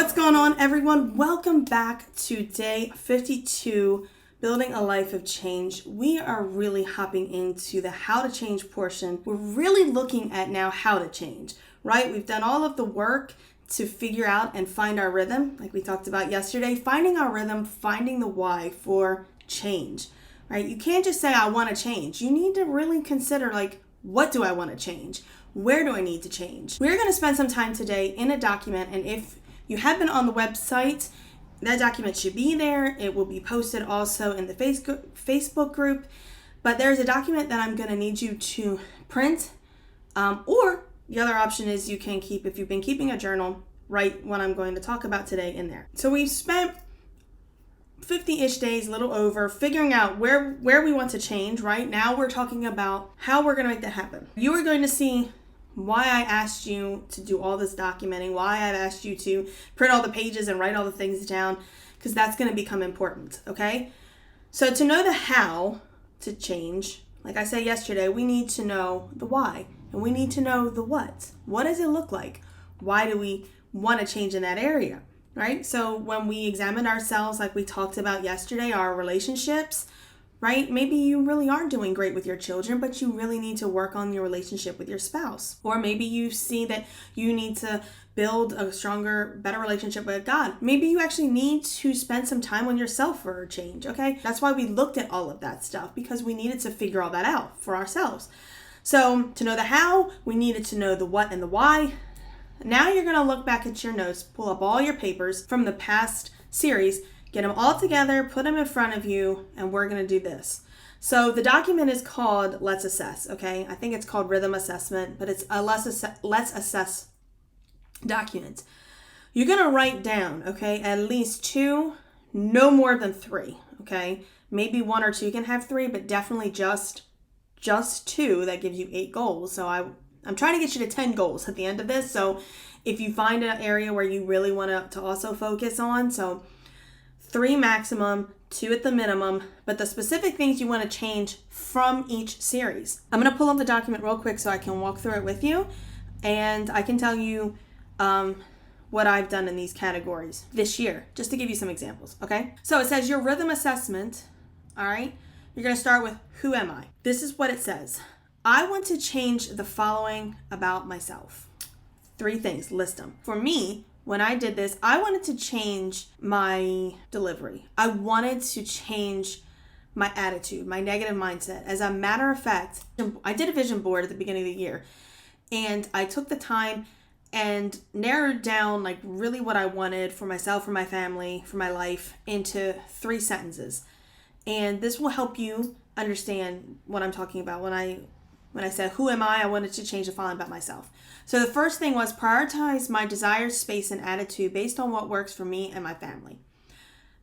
What's going on, everyone? Welcome back to day 52, Building a Life of Change. We are really hopping into the how to change portion. We're really looking at now how to change, right? We've done all of the work to figure out and find our rhythm, like we talked about yesterday, finding our rhythm, finding the why for change, right? You can't just say, I want to change. You need to really consider, what do I want to change? Where do I need to change? We're going to spend some time today in a document, and if you have been on the website, that document should be there. It will be posted also in the Facebook group. But there's a document that I'm going to need you to print. Or the other option is you can keep, if you've been keeping a journal, write what I'm going to talk about today in there. So we've spent 50-ish days, a little over, figuring out where we want to change, right? Now we're talking about how we're going to make that happen. You are going to see why I asked you to do all this documenting, why I've asked you to print all the pages and write all the things down, because that's going to become important, okay? So to know the how to change, like I said yesterday, we need to know the why, and we need to know the what. What does it look like? Why do we want to change in that area, right? So when we examine ourselves, like we talked about yesterday, our relationships, right? Maybe you really are doing great with your children, but you really need to work on your relationship with your spouse. Or maybe you see that you need to build a stronger, better relationship with God. Maybe you actually need to spend some time on yourself for a change, okay? That's why we looked at all of that stuff, because we needed to figure all that out for ourselves. So to know the how, we needed to know the what and the why. Now you're going to look back at your notes, pull up all your papers from the past series, get them all together, put them in front of you, and we're going to do this. So the document is called Let's Assess, okay? I think it's called Rhythm Assessment, but it's a Let's Assess document. You're going to write down, okay, at least 2, no more than 3, okay? Maybe 1 or 2 can have 3, but definitely just 2. That gives you 8 goals. So I'm trying to get you to 10 goals at the end of this. So if you find an area where you really want to also focus on, so 3 maximum, 2 at the minimum, but the specific things you want to change from each series. I'm going to pull up the document real quick so I can walk through it with you, and I can tell you what I've done in these categories this year, just to give you some examples, okay? So it says your rhythm assessment, all right? You're going to start with, who am I? This is what it says. I want to change the following about myself. 3 things, list them. For me, when I did this, I wanted to change my delivery. I wanted to change my attitude, my negative mindset. As a matter of fact, I did a vision board at the beginning of the year, and I took the time and narrowed down really what I wanted for myself, for my family, for my life into 3 sentences. And this will help you understand what I'm talking about when I said, who am I wanted to change the following about myself. So the first thing was prioritize my desired space and attitude based on what works for me and my family.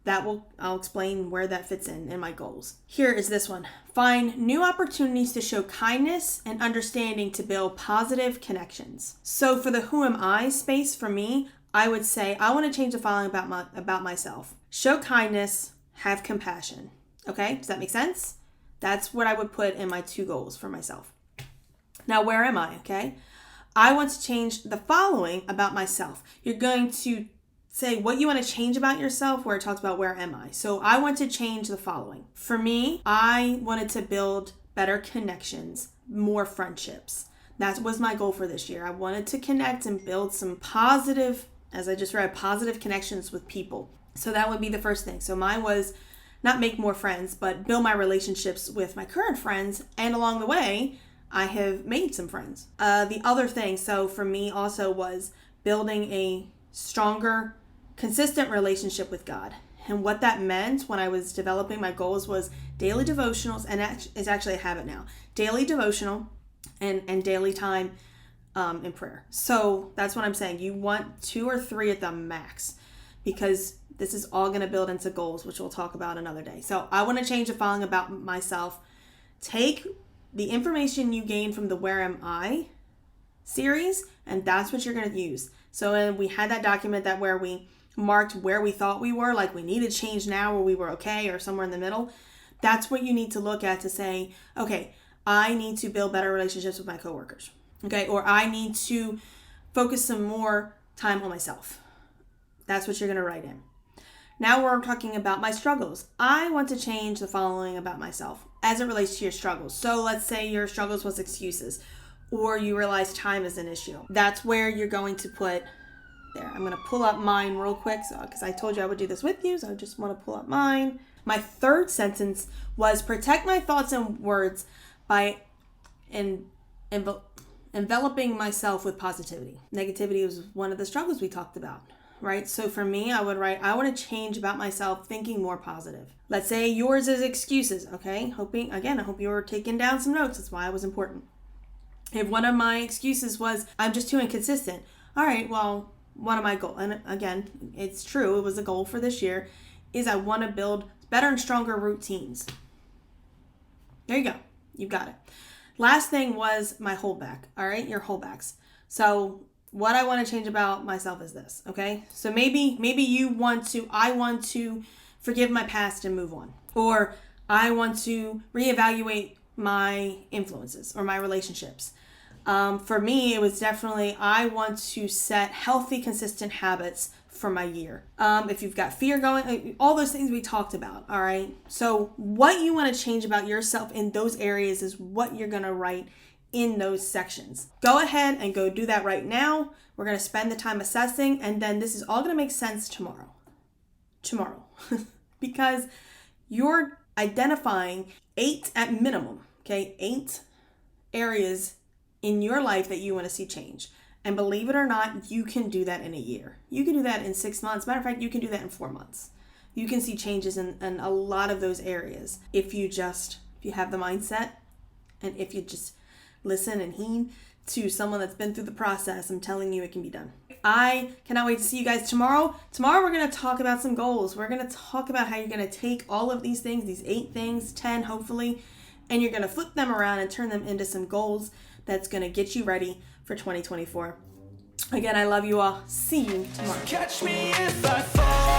I'll explain where that fits in my goals. Here is this one. Find new opportunities to show kindness and understanding to build positive connections. So for the who am I space for me, I would say I want to change the following about myself. Show kindness, have compassion. Okay, does that make sense? That's what I would put in my 2 goals for myself. Now, where am I? Okay. I want to change the following about myself. You're going to say what you want to change about yourself, where it talks about where am I. So I want to change the following. For me, I wanted to build better connections, more friendships. That was my goal for this year. I wanted to connect and build some positive, as I just read, positive connections with people. So that would be the first thing. So mine was not make more friends, but build my relationships with my current friends. And along the way, I have made some friends. The other thing, so for me also, was building a stronger, consistent relationship with God. And what that meant when I was developing my goals was daily devotionals, and that is actually a habit now. Daily devotional and daily time in prayer. So that's what I'm saying. You want 2 or 3 at the max, because this is all going to build into goals, which we'll talk about another day. So I want to change the following about myself. Take the information you gain from the Where Am I series, and that's what you're going to use. So we had that document that where we marked where we thought we were, like we needed change now, or we were okay, or somewhere in the middle. That's what you need to look at to say, okay, I need to build better relationships with my coworkers. Okay, or I need to focus some more time on myself. That's what you're going to write in. Now we're talking about my struggles. I want to change the following about myself as it relates to your struggles. So let's say your struggles was excuses, or you realize time is an issue. That's where you're going to put there. I'm going to pull up mine real quick because I told you I would do this with you. So I just want to pull up mine. My third sentence was protect my thoughts and words by enveloping myself with positivity. Negativity was one of the struggles we talked about, right? So for me, I would write, I want to change about myself, thinking more positive. Let's say yours is excuses, okay? I hope you were taking down some notes. That's why it was important. If one of my excuses was, I'm just too inconsistent. All right, well, one of my goals, and again, it's true, it was a goal for this year, is I want to build better and stronger routines. There you go. You've got it. Last thing was my holdback. All right, your holdbacks. So what I want to change about myself is this, okay? So maybe I want to forgive my past and move on. Or I want to reevaluate my influences or my relationships. For me, it was definitely, I want to set healthy, consistent habits for my year. If you've got fear going, all those things we talked about, all right? So what you want to change about yourself in those areas is what you're going to write in those sections. Go ahead and go do that right now. We're going to spend the time assessing, and then this is all going to make sense tomorrow. Because you're identifying 8 at minimum, okay? 8 areas in your life that you want to see change. And believe it or not, you can do that in a year. You can do that in 6 months. Matter of fact, you can do that in 4 months. You can see changes in a lot of those areas if you have the mindset and if you just listen and heed to someone that's been through the process. I'm telling you, it can be done. I cannot wait to see you guys tomorrow. Tomorrow, we're going to talk about some goals. We're going to talk about how you're going to take all of these things, these 8 things, 10 hopefully, and you're going to flip them around and turn them into some goals that's going to get you ready for 2024. Again, I love you all. See you tomorrow. Catch me if I fall.